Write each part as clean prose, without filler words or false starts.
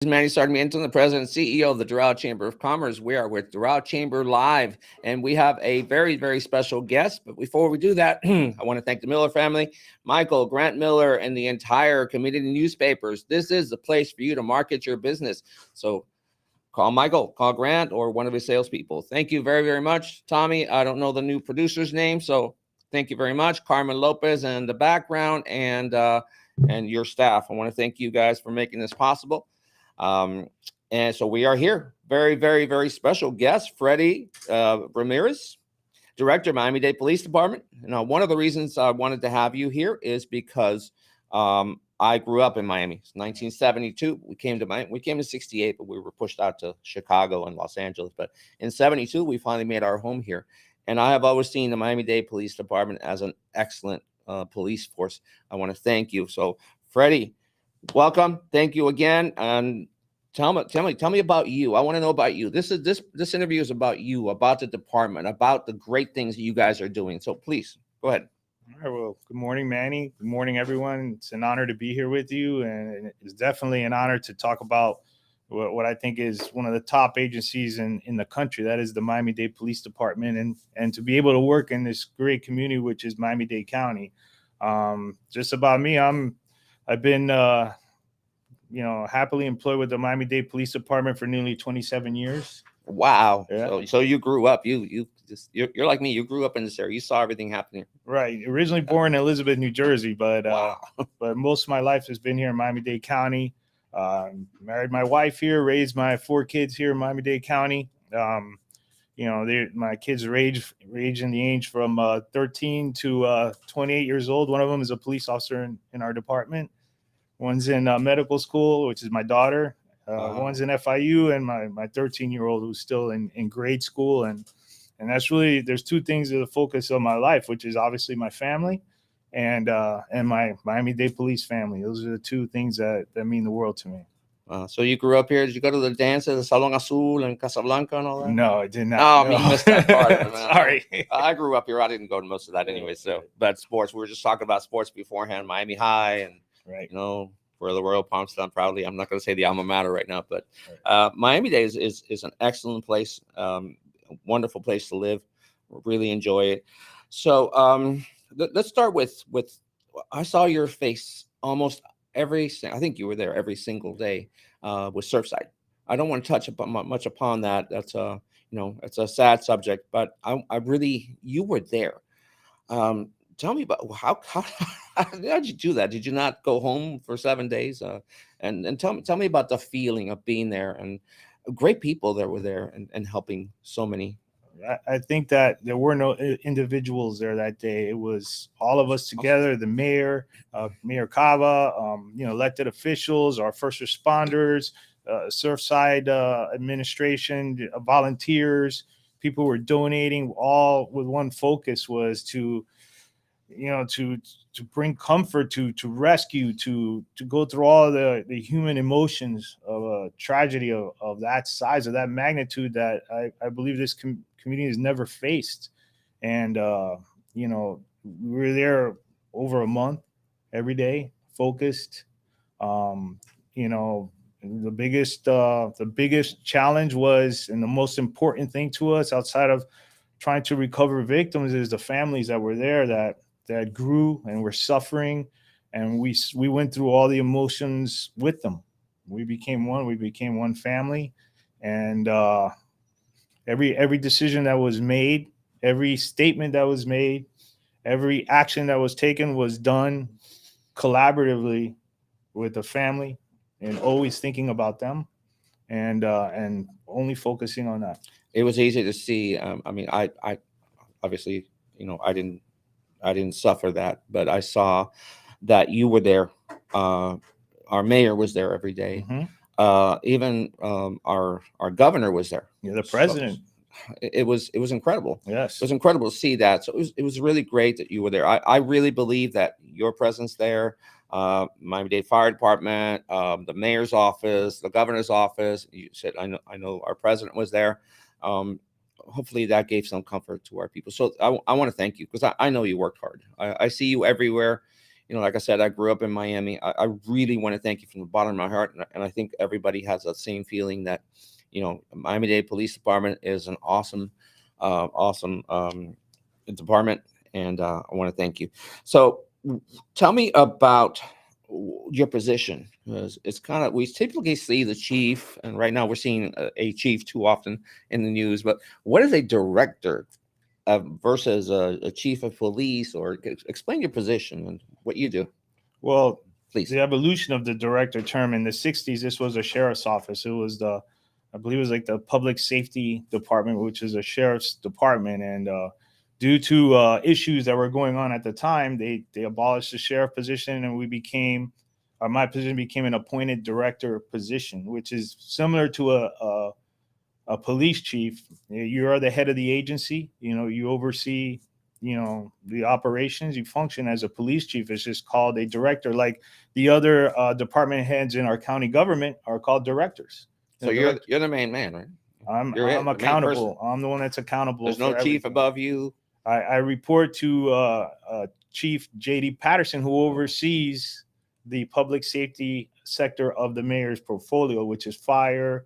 This is Manny Sarmiento, the president and CEO of the Doral Chamber of Commerce. We are with Doral Chamber Live, and we have a very, very special guest. But before we do that, I want to thank the Miller family, Michael, Grant Miller, and the entire community newspapers. This is the place for you to market your business. So call Michael, call Grant, or one of his salespeople. Thank you very, very much. Tommy, I don't know the new producer's name, so thank you very much. Carmen Lopez and the background and your staff. I want to thank you guys for making this possible. And so we are here. Very, very, very special guest, Freddie Ramirez, Director, Miami-Dade Police Department. Now, one of the reasons I wanted to have you here is because I grew up in Miami. It's 1972. We came to Miami. We came in 68, but we were pushed out to Chicago and Los Angeles. But in 72, we finally made our home here. And I have always seen the Miami-Dade Police Department as an excellent police force. I want to thank you. So, Freddie, welcome. Thank you again. And tell me about you. I want to know about you. This interview is about you, about the department, about the great things that you guys are doing. So please go ahead. All right. Well, good morning, Manny. Good morning, everyone. It's an honor to be here with you, and it's definitely an honor to talk about what I think is one of the top agencies in the country. That is the Miami-Dade Police Department, and to be able to work in this great community, which is Miami-Dade County. Just about me, I've been happily employed with the Miami-Dade Police Department for nearly 27 years. Wow. Yeah. So you grew up, you're like me. You grew up in this area. You saw everything happening. Right. Originally born in Elizabeth, New Jersey, but wow. But most of my life has been here in Miami-Dade County. Married my wife here, raised my 4 kids here in Miami-Dade County. My kids range in the age from 13 to 28 years old. One of them is a police officer in our department. One's in medical school, which is my daughter. One's in FIU, and my 13-year-old who's still in grade school. And that's really, there's 2 things that are the focus of my life, which is obviously my family and my Miami-Dade Police family. Those are the 2 things that mean the world to me. So you grew up here. Did you go to the dances, the Salon Azul and Casablanca and all that? No, I did not. Oh, no. You missed that part. Sorry. I grew up here. I didn't go to most of that anyway. So, but sports, we were just talking about sports beforehand, Miami High and, right. Where the Royal Palm stand proudly. I'm not going to say the alma mater right now, but Miami-Dade is an excellent place, wonderful place to live. Really enjoy it. So let's start with I saw your face almost I think you were there every single day with Surfside. I don't want to touch much upon that. That's it's a sad subject, but you were there. Tell me about how did you do that? Did you not go home for 7 days? And tell me about the feeling of being there and great people that were there and helping so many. I think that there were no individuals there that day. It was all of us together, the mayor, Mayor Cava, elected officials, our first responders, Surfside administration, volunteers, people were donating, all with one focus was to bring comfort, to rescue, to go through all the human emotions of a tragedy of that size, of that magnitude that I believe this community has never faced. And, we were there over a month, every day, focused. The biggest challenge was, and the most important thing to us outside of trying to recover victims, is the families that were there that grew and were suffering, and we went through all the emotions with them. We became one family, and every decision that was made, every statement that was made, every action that was taken was done collaboratively with the family, and always thinking about them, and only focusing on that. It was easy to see. I obviously, I didn't suffer that, but I saw that you were there. Our mayor was there every day. Mm-hmm. Even our governor was there. Yeah, the president. So it was incredible. Yes, it was incredible to see that. So it was really great that you were there. I really believe that your presence there, Miami-Dade Fire Department, the mayor's office, the governor's office. You said I know our president was there. Hopefully that gave some comfort to our people. So I want to thank you, because I know you worked hard. I see you everywhere. like I said, I grew up in Miami. I really want to thank you from the bottom of my heart. And I think everybody has that same feeling that, Miami-Dade Police Department is an awesome department. And I want to thank you. So tell me about your position. 'Cause it's kind of, we typically see the chief, and right now we're seeing a chief too often in the news, but what is a director versus a chief of police? Or explain your position and what you do, Well, please. the evolution of the director term in the 60s, this was a sheriff's office. It was I believe it was like the public safety department, which is a sheriff's department. And due to issues that were going on at the time, they abolished the sheriff position, and my position became an appointed director position, which is similar to a police chief. You are the head of the agency. You oversee, the operations. You function as a police chief. It's just called a director. Like the other department heads in our county government are called directors. So you're the main man, right? I'm You're the main accountable. person. I'm the one that's accountable. There's no for chief everything. above you. I report to Chief J.D. Patterson, who oversees the public safety sector of the mayor's portfolio, which is fire,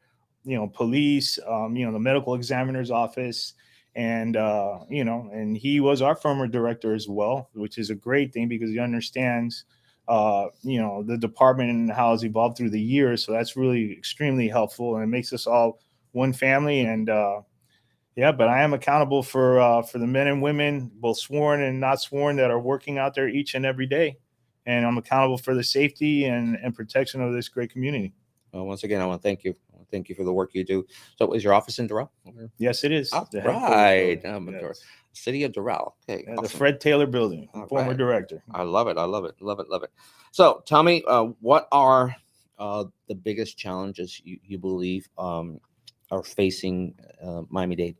police, the medical examiner's office. And, and he was our former director as well, which is a great thing because he understands, the department and how it's evolved through the years. So that's really extremely helpful, and it makes us all one family. And, but I am accountable for the men and women, both sworn and not sworn, that are working out there each and every day. And I'm accountable for the safety and protection of this great community. Well, once again, I want to thank you. Thank you for the work you do. So is your office in Doral? Yes, it is. All The right. headquarters. Yes. City of Doral. Okay. The Awesome. Fred Taylor Building, All former right. director. I love it. I love it. Love it. Love it. So tell me, what are the biggest challenges you believe are facing Miami-Dade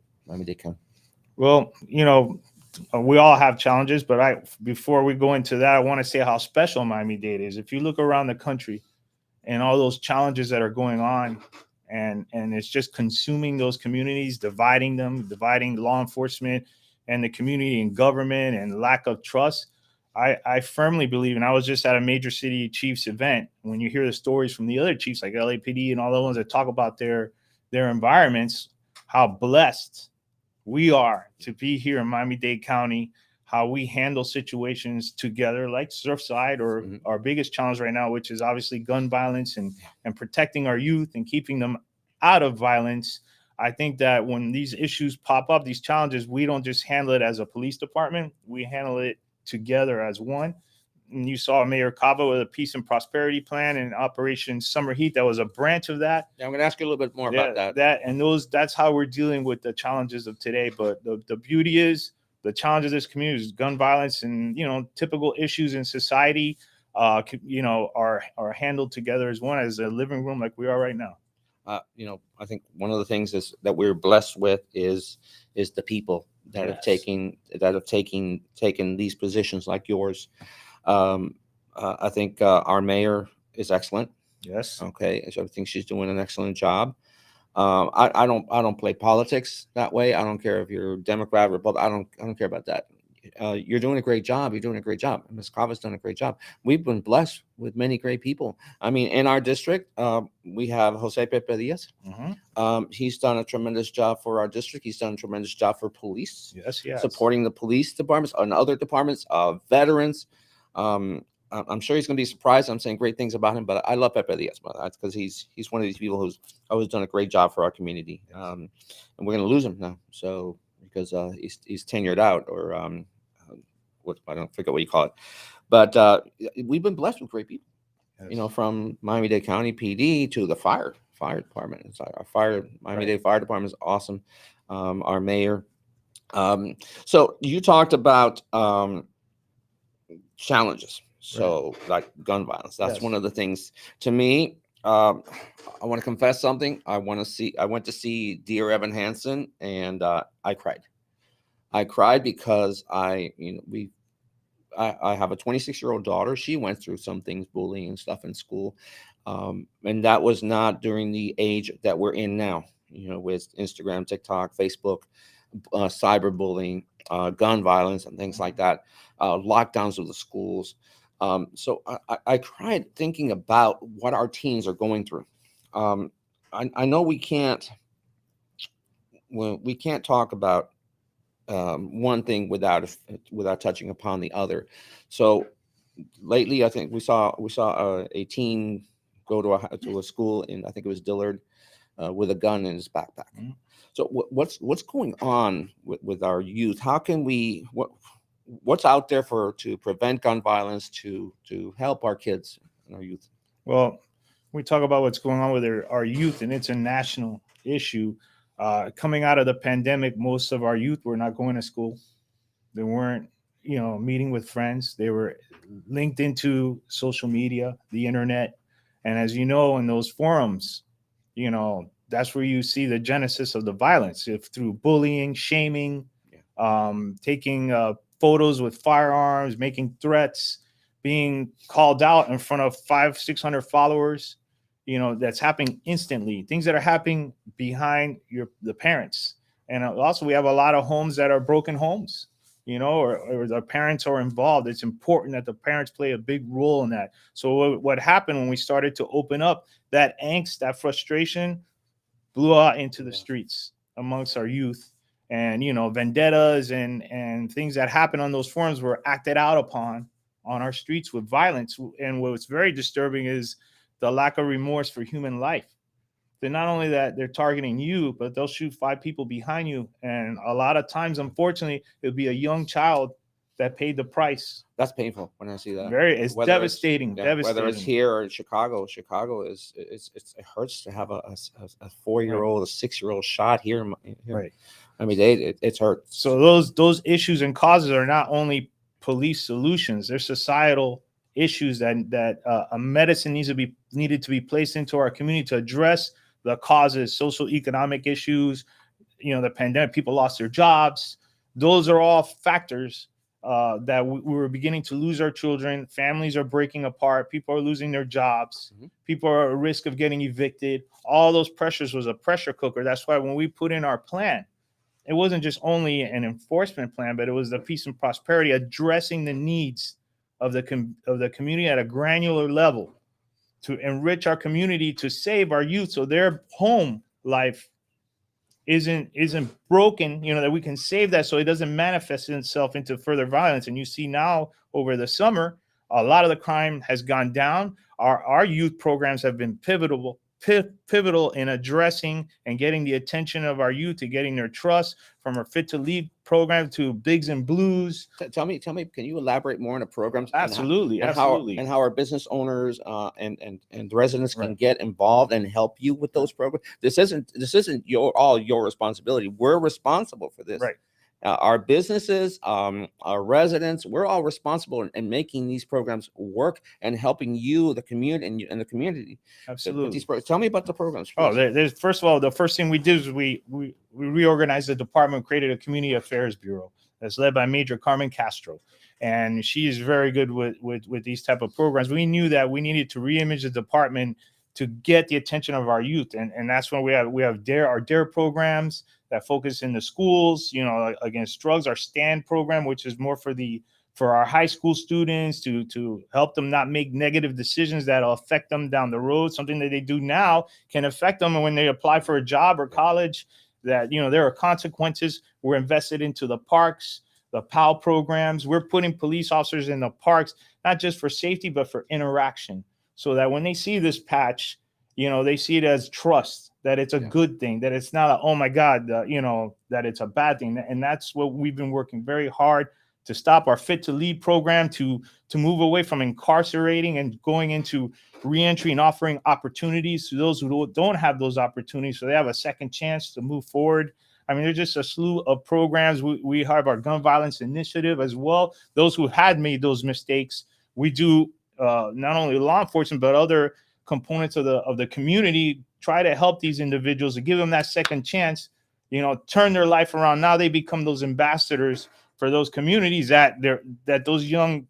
County? Well, we all have challenges, but before we go into that, I want to say how special Miami-Dade is. If you look around the country and all those challenges that are going on, and it's just consuming those communities, dividing law enforcement and the community and government, and lack of trust. I firmly believe, and I was just at a major city chiefs event. When you hear the stories from the other chiefs like LAPD and all the ones that talk about their environments, how blessed we are to be here in Miami-Dade County, how we handle situations together, like Surfside, or our biggest challenge right now, which is obviously gun violence and protecting our youth and keeping them out of violence. I think that when these issues pop up, these challenges, we don't just handle it as a police department, we handle it together as one. And you saw Mayor Cava with a peace and prosperity plan and Operation Summer Heat. That was a branch of that. Yeah, I'm going to ask you a little bit more about that. That's how we're dealing with the challenges of today. But the beauty is, the challenges of this community is gun violence and, typical issues in society, are handled together as one, as a living room, like we are right now. I think one of the things is that we're blessed with is the people that have taken these positions like yours. I think our mayor is excellent. Yes. Okay. So I think she's doing an excellent job. I don't play politics that way. I don't care if you're Democrat, Republican. I don't care about that. You're doing a great job. You're doing a great job. Ms. Cava's done a great job. We've been blessed with many great people. I mean, in our district, we have Jose Pepe Diaz. He's done a tremendous job for our district. He's done a tremendous job for police. Yes. Supporting the police departments and other departments, veterans. I'm sure he's going to be surprised. I'm saying great things about him, but I love Pepe Diaz. That's because he's one of these people who's always done a great job for our community. And we're going to lose him now. So because he's tenured out, or I don't forget what you call it, but we've been blessed with great people. Yes. From Miami-Dade County PD to the fire department. It's our Miami-Dade Fire Department is awesome. Our mayor. So you talked about challenges. So like gun violence, that's one of the things. To me, I want to confess something. I went to see Dear Evan Hansen, and I cried. I cried because I have a 26-year-old daughter. She went through some things, bullying and stuff in school, and that was not during the age that we're in now. With Instagram, TikTok, Facebook, cyberbullying, gun violence, and things like that. Lockdowns of the schools. So I tried thinking about what our teens are going through. I know we can't talk about one thing without touching upon the other. So lately, I think we saw a teen go to a school in, I think it was Dillard, with a gun in his backpack. Mhm. So what's going on with our youth? How can we what's out there to prevent gun violence, to help our kids and our youth? Well, we talk about what's going on with our youth, and it's a national issue. Coming out of the pandemic, most of our youth were not going to school. They weren't, meeting with friends. They were linked into social media, the internet. And as you know, in those forums, that's where you see the genesis of the violence, if through bullying, shaming, taking photos with firearms, making threats, being called out in front of 500-600 followers. That's happening instantly. Things that are happening behind the parents. And also we have a lot of homes that are broken homes, or the parents are involved. It's important that the parents play a big role in that. So what happened when we started to open up, that angst, that frustration blew out into the streets amongst our youth. And, vendettas and things that happen on those forums were acted out upon on our streets with violence. And what's very disturbing is the lack of remorse for human life. They're not only that they're targeting you, but they'll shoot 5 people behind you. And a lot of times, unfortunately, it'll be a young child that paid the price. That's painful when I see that. It's devastating. Whether it's here or in Chicago, it hurts to have a 4-year-old, a 6-year-old shot here. Right. I mean, it's hurt. So those issues and causes are not only police solutions; they're societal issues that a medicine needed to be placed into our community to address the causes, social economic issues. The pandemic, people lost their jobs. Those are all factors that we were beginning to lose our children. Families are breaking apart. People are losing their jobs. Mm-hmm. People are at risk of getting evicted. All those pressures was a pressure cooker. That's why when we put in our plan, it wasn't just only an enforcement plan, but it was the peace and prosperity, addressing the needs of the community at a granular level, to enrich our community, to save our youth so their home life isn't broken, that we can save that so it doesn't manifest itself into further violence. And you see now over the summer, a lot of the crime has gone down. Our youth programs have been pivotal in addressing and getting the attention of our youth, to getting their trust, from our Fit to Lead program to Bigs and Blues. Tell me, can you elaborate more on the programs? Absolutely. How our business owners and residents can get involved and help you with those programs. This isn't all your responsibility. We're responsible for this. Right. Our businesses, our residents, we're all responsible in making these programs work and helping you, the community, and the community. Absolutely. Tell me about the programs, please. Oh, there's first of all, the first thing we did is we reorganized the department, created a community affairs bureau that's led by Major Carmen Castro, and she is very good with these type of programs. We knew that we needed to reimage the department to get the attention of our youth, and that's when we have our DARE programs that focus in the schools, against drugs. Our STAND program, which is more for our high school students to help them not make negative decisions that'll affect them down the road. Something that they do now can affect them when they apply for a job or college. That there are consequences. We're invested into the parks, the PAL programs. We're putting police officers in the parks, not just for safety, but for interaction, so that when they see this patch, they see it as trust, that it's a good thing, that it's not oh my God, that it's a bad thing. And that's what we've been working very hard to stop. Our Fit to Lead program to move away from incarcerating and going into reentry and offering opportunities to those who don't have those opportunities, so they have a second chance to move forward. I mean, there's just a slew of programs. We have our gun violence initiative as well. Those who had made those mistakes, we do not only law enforcement, but other components of the community try to help these individuals, to give them that second chance, turn their life around. Now they become those ambassadors for those communities that those young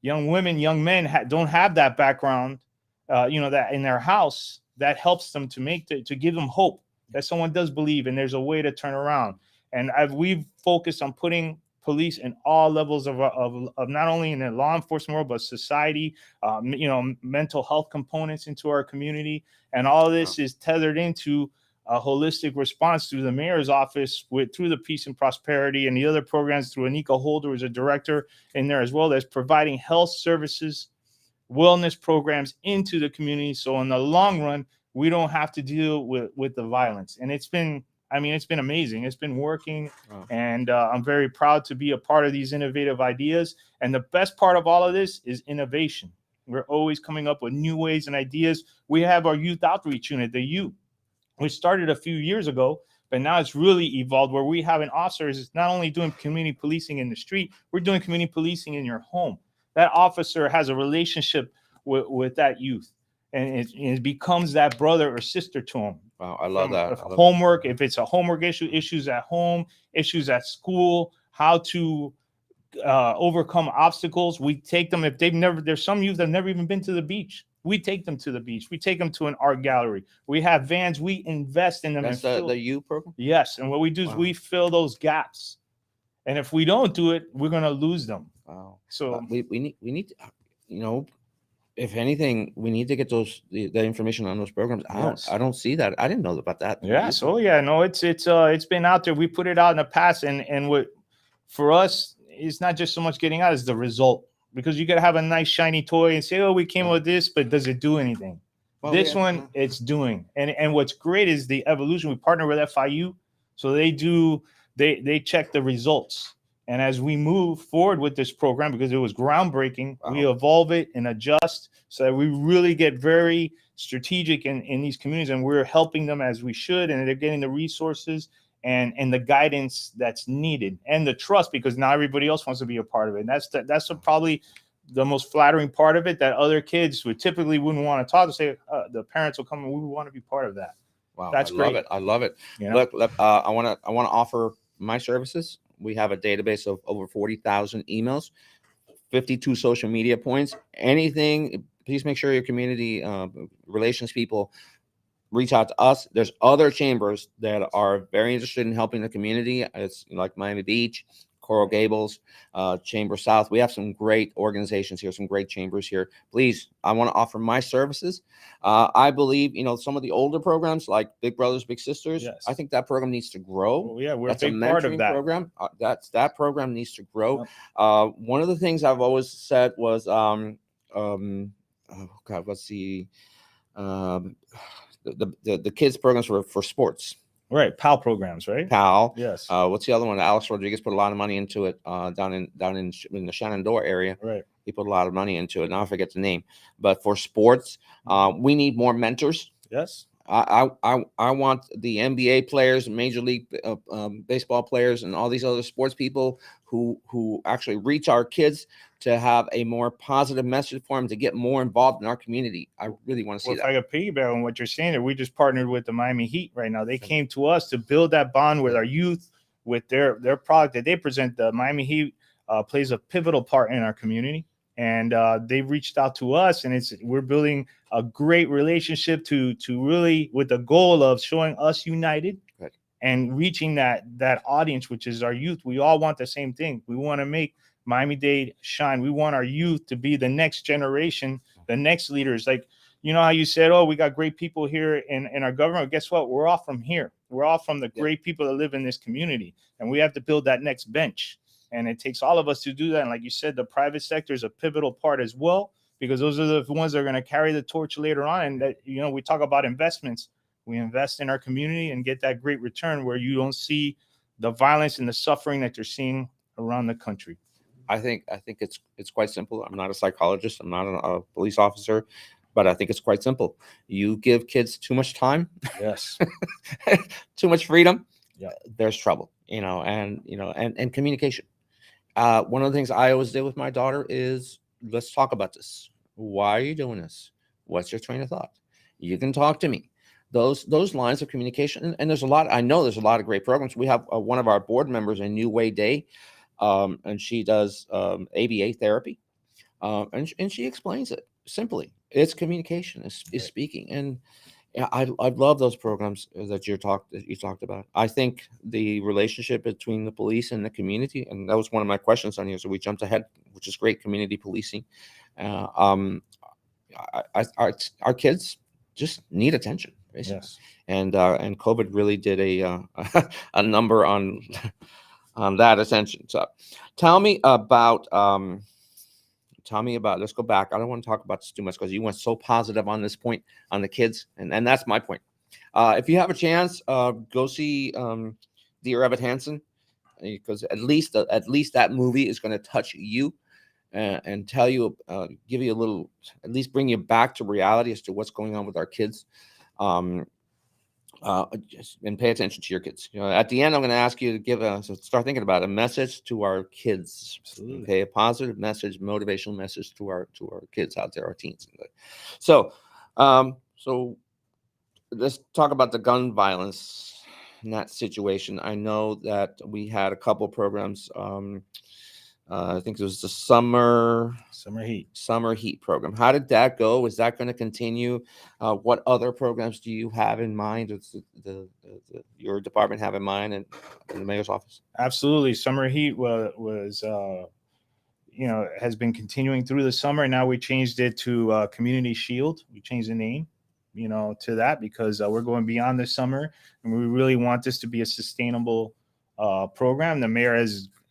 women, young men don't have that background, that in their house, that helps them to give them hope that someone does believe and there's a way to turn around. And we've focused on putting police in all levels of not only in the law enforcement world, but society, mental health components into our community. And all of this is tethered into a holistic response through the mayor's office through the Peace and Prosperity and the other programs through Anika Holder as a director in there, as well as providing health services, wellness programs into the community. So in the long run, we don't have to deal with the violence. And it's been amazing. It's been working. Wow. And I'm very proud to be a part of these innovative ideas. And the best part of all of this is innovation. We're always coming up with new ways and ideas. We have our youth outreach unit, the U. We started a few years ago, but now it's really evolved where we have an officer is not only doing community policing in the street, we're doing community policing in your home. That officer has a relationship with that youth, and it becomes that brother or sister to him. Wow, I love that. Homework, if it's a homework issue, issues at home, issues at school, how to overcome obstacles. We take them if there's some youth that have never even been to the beach. We take them to the beach. We take them to an art gallery. We have vans. We invest in them. That's the U program? Yes. And what we do is we fill those gaps. And if we don't do it, we're going to lose them. Wow. So we need to, if anything, we need to get the information on those programs. I don't see that. I didn't know about that. Yes. Oh yeah. No, it's been out there. We put it out in the past, and what for us, it's not just so much getting out, it's the result. Because you got to have a nice shiny toy and say, oh, we came up with this, but does it do anything? Well, this one, it's doing. And what's great is the evolution. We partner with FIU. So they check the results. And as we move forward with this program, because it was groundbreaking, we evolve it and adjust so that we really get very strategic in these communities, and we're helping them as we should, and they're getting the resources and the guidance that's needed and the trust, because now everybody else wants to be a part of it. And that's probably the most flattering part of it, that other kids would typically wouldn't want to talk to say, the parents will come and we want to be part of that. Wow. That's great. I love it. Look, I want to offer my services. We have a database of over 40,000 emails, 52 social media points, anything. Please make sure your community relations people reach out to us. There's other chambers that are very interested in helping the community. It's like Miami Beach, Coral Gables, Chamber South. We have some great organizations here, some great chambers here. Please, I want to offer my services. I believe, some of the older programs like Big Brothers, Big Sisters, I think that program needs to grow. Well, yeah, we're a big part of that program. That program needs to grow. Yep. One of the things I've always said was, the kids programs for sports. Right, PAL programs, right? PAL. Yes. What's the other one? Alex Rodriguez put a lot of money into it down in the Shenandoah area. Right. He put a lot of money into it. Now I forget the name. But for sports, we need more mentors. Yes. I want the NBA players, Major League Baseball players, and all these other sports people who actually reach our kids to have a more positive message for them, to get more involved in our community. I really want to see that. If I could piggyback on what you're saying, we just partnered with the Miami Heat right now. They came to us to build that bond with our youth, with their product that they present. The Miami Heat plays a pivotal part in our community. And they've reached out to us, and we're building a great relationship to really with the goal of showing us united and reaching that audience, which is our youth. We all want the same thing. We want to make Miami-Dade shine. We want our youth to be the next generation, the next leaders. Like, how you said, oh, we got great people here in our government. Guess what? We're all from here. We're all from the great people that live in this community, and we have to build that next bench. And it takes all of us to do that. And like you said, the private sector is a pivotal part as well, because those are the ones that are going to carry the torch later on. And that, we talk about investments. We invest in our community and get that great return where you don't see the violence and the suffering that you're seeing around the country. I think it's quite simple. I'm not a psychologist. I'm not a police officer, but I think it's quite simple. You give kids too much time. Yes. Too much freedom. Yeah. There's trouble, and communication. One of the things I always did with my daughter is, let's talk about this. Why are you doing this? What's your train of thought? You can talk to me. Those lines of communication, and there's a lot. I know there's a lot of great programs. We have one of our board members, a New Way Day, and she does ABA therapy, and she explains it simply. It's communication, is speaking, Yeah, I love those programs that you talked about. I think the relationship between the police and the community, and that was one of my questions on here, so we jumped ahead, which is great. Community policing. Uh, um, our kids just need attention, basically, Yes. and COVID really did a number on that attention. So, tell me about let's go back. I don't want to talk about this too much because you went so positive on this point on the kids, and that's my point. If you have a chance, go see Dear Evan Hansen, because at least that movie is going to touch you and tell you, give you a little, at least bring you back to reality as to what's going on with our kids. And pay attention to your kids. At the end, I'm going to ask you to so start thinking about a message to our kids. Absolutely. Okay, a positive message, motivational message to our kids out there, our teens. So, so let's talk about the gun violence in that situation. I know that we had a couple programs. I think it was the summer heat program. How did that go? Is that going to continue? What other programs do you have in mind? Does your department have in mind, and in the mayor's office? Absolutely. Summer heat was has been continuing through the summer. Now we changed it to Community Shield. We changed the name, to that because we're going beyond the summer, and we really want this to be a sustainable program. The mayor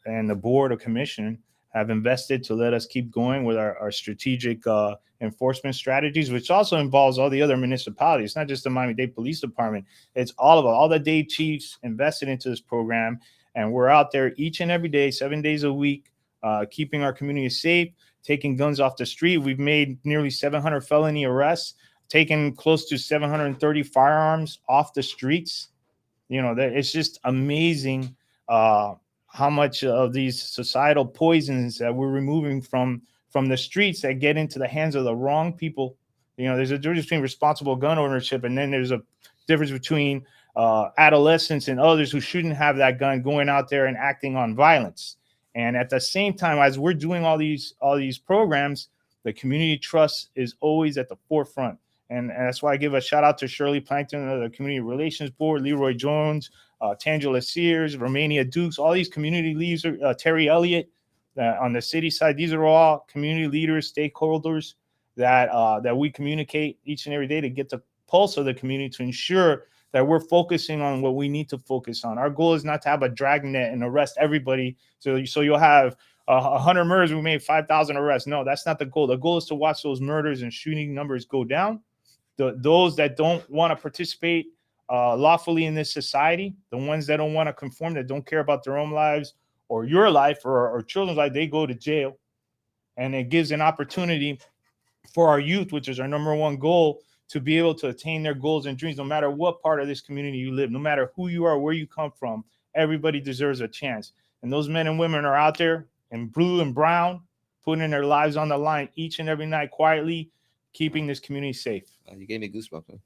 and the board of commission have invested to let us keep going with our strategic enforcement strategies, which also involves all the other municipalities. It's not just the Miami-Dade Police Department. It's all of them. All the Dade chiefs invested into this program, and we're out there each and every day, 7 days a week, keeping our community safe, taking guns off the street. We've made nearly 700 felony arrests, taken close to 730 firearms off the streets. It's just amazing how much of these societal poisons that we're removing from the streets that get into the hands of the wrong people. There's a difference between responsible gun ownership, and then there's a difference between adolescents and others who shouldn't have that gun going out there and acting on violence. And at the same time, as we're doing all these programs, the community trust is always at the forefront. And that's why I give a shout out to Shirley Plankton of the Community Relations Board, Leroy Jones, Tangela Sears, Romania Dukes, all these community leaders, Terry Elliott on the city side. These are all community leaders, stakeholders that we communicate each and every day to get the pulse of the community to ensure that we're focusing on what we need to focus on. Our goal is not to have a dragnet and arrest everybody. So you'll have 100 murders, we made 5,000 arrests. No, that's not the goal. The goal is to watch those murders and shooting numbers go down. Those that don't want to participate lawfully in this society, the ones that don't want to conform, that don't care about their own lives or your life or children's life, they go to jail. And it gives an opportunity for our youth, which is our number one goal, to be able to attain their goals and dreams, no matter what part of this community you live, no matter who you are, where you come from. Everybody deserves a chance. And those men and women are out there in blue and brown, putting their lives on the line each and every night, quietly keeping this community safe. You gave me goosebumps.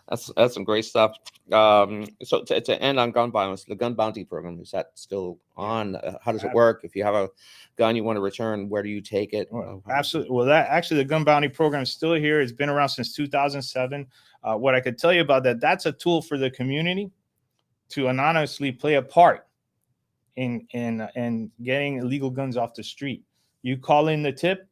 That's some great stuff. So to end on gun violence, the gun bounty program, is that still on? How does it work? If you have a gun you want to return, where do you take it? Absolutely. Well, the gun bounty program is still here. It's been around since 2007. What I could tell you about that's a tool for the community to anonymously play a part in getting illegal guns off the street. You call in the tip,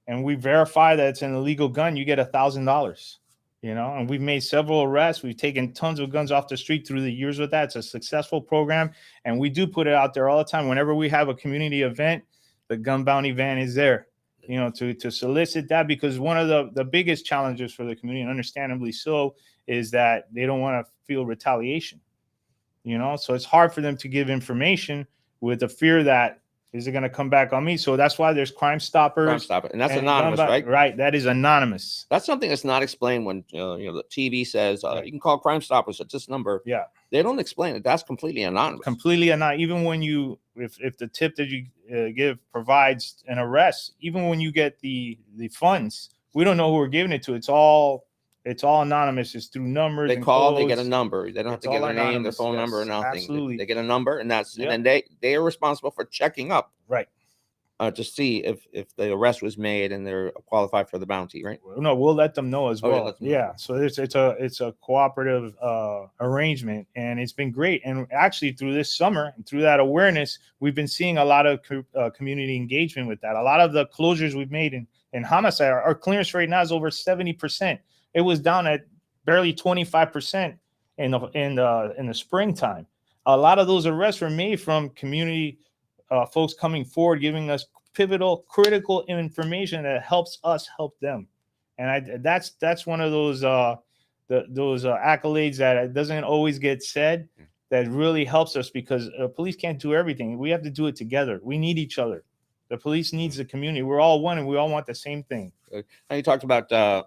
and we verify that it's an illegal gun, you get $1,000, and we've made several arrests. We've taken tons of guns off the street through the years with that. It's a successful program, and we do put it out there all the time. Whenever we have a community event, the gun bounty van is there, to solicit that, because one of the biggest challenges for the community, and understandably so, is that they don't want to feel retaliation, so it's hard for them to give information with the fear that, is it going to come back on me? So that's why there's Crime Stoppers. And that's anonymous, right? Right. That is anonymous. That's something that's not explained when the TV says you can call Crime Stoppers at this number. Yeah. They don't explain it. That's completely anonymous. Completely anonymous. Even when if the tip that you give provides an arrest, even when you get the funds, we don't know who we're giving it to. It's all anonymous. It's through numbers. They call, they get a number. They don't have to give their name, their phone number, or nothing. Absolutely. They get a number, and then they are responsible for checking up. Right. to see if the arrest was made and they're qualified for the bounty, right? No, we'll let them know as Oh, yeah, well. let them know. Yeah, so it's a cooperative arrangement, and it's been great. And actually, through this summer and through that awareness, we've been seeing a lot of community engagement with that. A lot of the closures we've made in homicide, our clearance rate now is over 70%. It was down at barely 25% in the springtime. A lot of those arrests were made from community folks coming forward, giving us pivotal, critical information that helps us help them. And that's one of those accolades that doesn't always get said, that really helps us, because police can't do everything. We have to do it together. We need each other. The police needs the community. We're all one, and we all want the same thing. Now you talked about the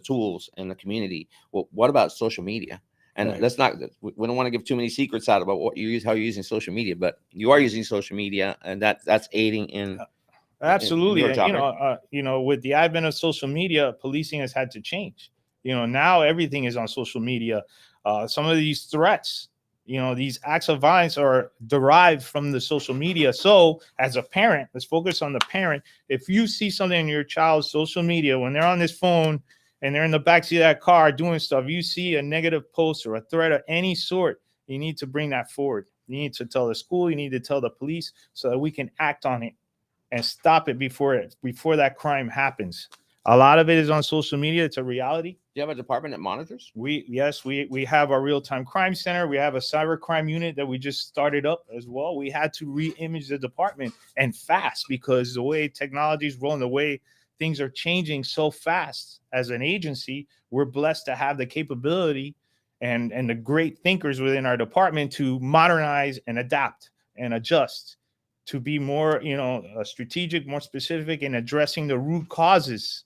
tools and the community. Well, what about social media? And Right. let's not, we don't want to give too many secrets out about what you use, how you're using social media, but you are using social media, and that's aiding in. Absolutely. your job, With the advent of social media, policing has had to change. Now everything is on social media. Some of these threats, these acts of violence are derived from the social media. So as a parent, let's focus on the parent. If you see something in your child's social media, when they're on this phone and they're in the backseat of that car doing stuff, you see a negative post or a threat of any sort, you need to bring that forward. You need to tell the school, you need to tell the police, so that we can act on it and stop it before that crime happens. A lot of it is on social media. It's a reality. Do you have a department that monitors? We have our real-time crime center. We have a cyber crime unit that we just started up as well. We had to re-image the department, and fast, because the way technology is rolling, the way things are changing so fast as an agency, we're blessed to have the capability and the great thinkers within our department to modernize and adapt and adjust, to be more, strategic, more specific in addressing the root causes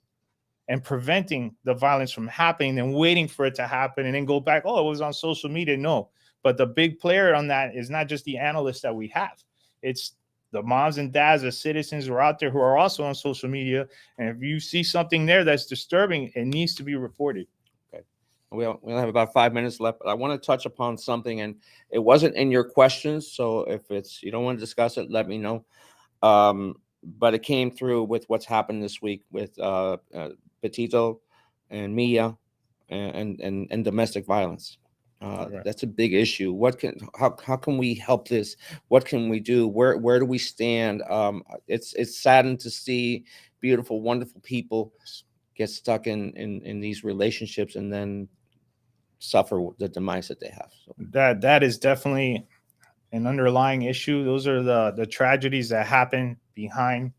and preventing the violence from happening, and waiting for it to happen and then go back, oh, it was on social media. No, but the big player on that is not just the analysts that we have. It's the moms and dads, the citizens who are out there who are also on social media. And if you see something there that's disturbing, it needs to be reported. Okay. We only have about 5 minutes left, but I want to touch upon something, and it wasn't in your questions. So if you don't want to discuss it, let me know. But it came through with what's happened this week with Petito and Mia and domestic violence. Right. That's a big issue. How can we help this? What can we do? Where do we stand? It's saddened to see beautiful, wonderful people get stuck in these relationships and then suffer the demise that they have. So That is definitely an underlying issue. Those are the tragedies that happen behind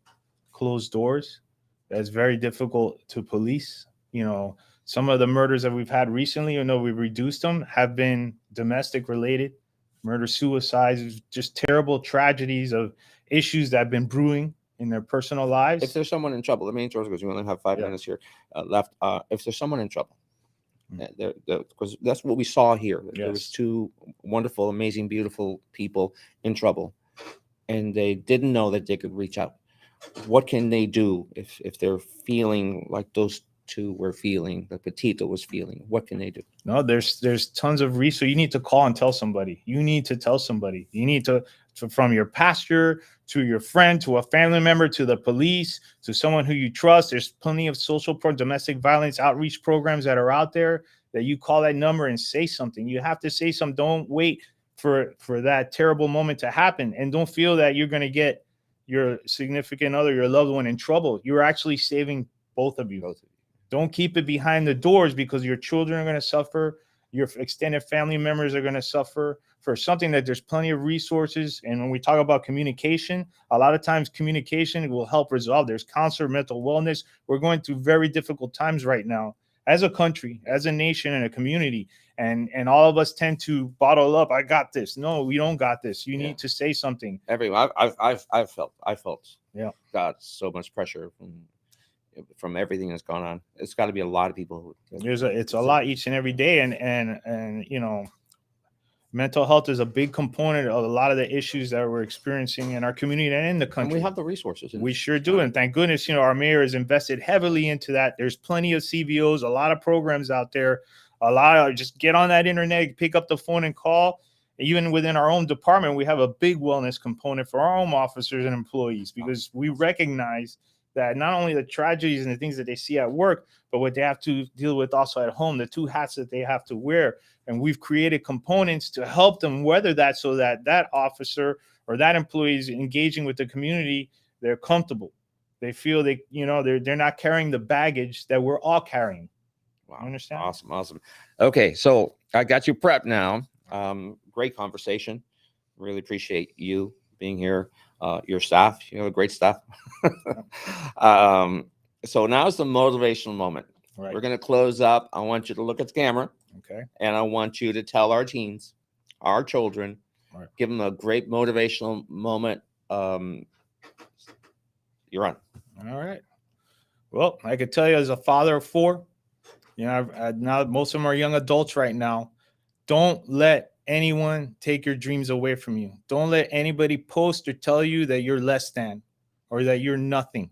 closed doors. That's very difficult to police. Some of the murders that we've had recently, even though we've reduced them, have been domestic related. Murder, suicides, just terrible tragedies of issues that have been brewing in their personal lives. if there's someone in trouble, let me interrupt because we only have 5 minutes here left. If there's someone in trouble, because that's what we saw here. There was two wonderful, amazing, beautiful people in trouble, and they didn't know that they could reach out. What can they do if they're feeling like those two were feeling, that Petito was feeling? What can they do? No, there's tons of research. You need to call and tell somebody. You need to tell somebody. You need to from your pastor to your friend to a family member to the police to someone who you trust. There's plenty of social domestic violence outreach programs that are out there that you call that number and say something. You have to say something. Don't wait for that terrible moment to happen, and don't feel that you're going to get your significant other, your loved one, in trouble. You're actually saving both of you. Don't keep it behind the doors, because your children are going to suffer. Your extended family members are going to suffer for something that there's plenty of resources. And when we talk about communication, a lot of times communication will help resolve. There's counselor, mental wellness. We're going through very difficult times right now as a country, as a nation, and a community. And all of us tend to bottle up. I got this. No, we don't got this. You need to say something. Everyone, I felt God, so much pressure from everything that's gone on. It's got to be a lot of people. It's a lot each and every day, and mental health is a big component of a lot of the issues that we're experiencing in our community and in the country. And we have the resources. We sure do, and thank goodness, our mayor has invested heavily into that. There's plenty of CVOs, a lot of programs out there. Just get on that internet, pick up the phone and call. even within our own department, we have a big wellness component for our own officers and employees, because we recognize that not only the tragedies and the things that they see at work, but what they have to deal with also at home, the two hats that they have to wear. And we've created components to help them weather that, so that that officer or that employee is engaging with the community. They're comfortable. They feel they're not carrying the baggage that we're all carrying. Wow. You understand? Awesome. Okay, so I got you prepped now. Great conversation. Really appreciate you being here. Your staff, great staff. So now it's the motivational moment. Right. We're going to close up. I want you to look at the camera. Okay. And I want you to tell our teens, our children, right, give them a great motivational moment. You're on. All right. Well, I could tell you, as a father of 4, now most of them are young adults right now. Don't let anyone take your dreams away from you. Don't let anybody post or tell you that you're less than or that you're nothing.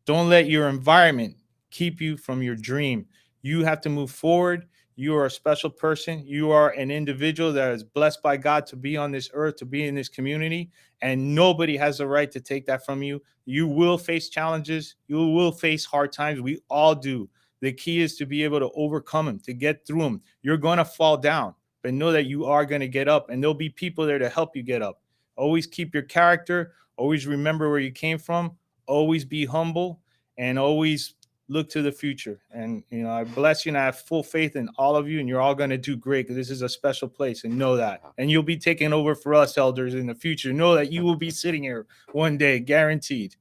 Don't let your environment keep you from your dream. You have to move forward. You are a special person. You are an individual that is blessed by God to be on this earth, to be in this community, and nobody has the right to take that from you. You will face challenges. You will face hard times. We all do. The key is to be able to overcome them, to get through them. You're going to fall down, but know that you are going to get up, and there'll be people there to help you get up. Always keep your character. Always remember where you came from. Always be humble, and always look to the future. And, I bless you, and I have full faith in all of you, and you're all going to do great, because this is a special place, and know that. And you'll be taking over for us elders in the future. Know that you will be sitting here one day, guaranteed.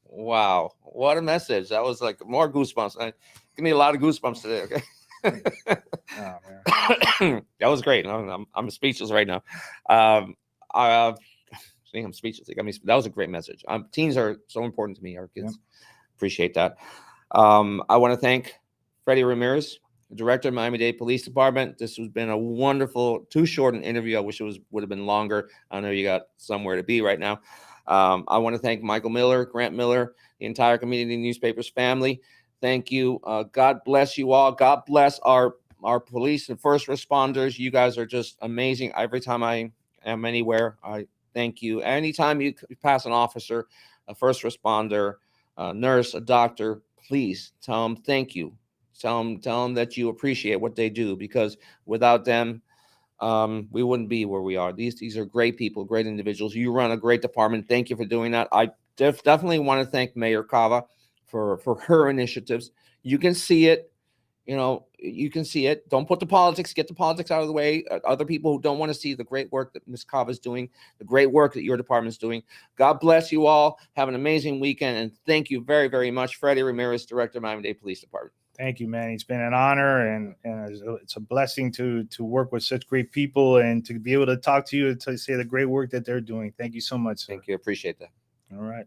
Wow. What a message. That was like more goosebumps. Give me a lot of goosebumps today. Okay. Oh, man. That was great. I'm speechless right now. I'm speechless. That was a great message. Teens are so important to me. Our kids. Appreciate that. I want to thank Freddie Ramirez, the director of Miami-Dade Police Department. This has been a wonderful, too short an interview. I wish it would have been longer. I know you got somewhere to be right now. I want to thank Michael Miller, Grant Miller, the entire Community Newspapers family. Thank you. God bless you all. God bless our police and first responders. You guys are just amazing. Every time I am anywhere, I thank you. Anytime you pass an officer, a first responder, a nurse, a doctor, please tell them thank you. Tell them that you appreciate what they do, because without them, we wouldn't be where we are. These are great people, great individuals. You run a great department. Thank you for doing that. I definitely want to thank Mayor Cava for her initiatives. You can see it. You can see it. Don't put the politics. Get the politics out of the way. Other people who don't want to see the great work that Ms. Cava is doing, the great work that your department is doing. God bless you all. Have an amazing weekend, and thank you very, very much, Freddie Ramirez, Director of Miami-Dade Police Department. Thank you, Manny. It's been an honor, and it's a blessing to work with such great people, and to be able to talk to you and to say the great work that they're doing. Thank you so much, sir. Thank you. Appreciate that. All right.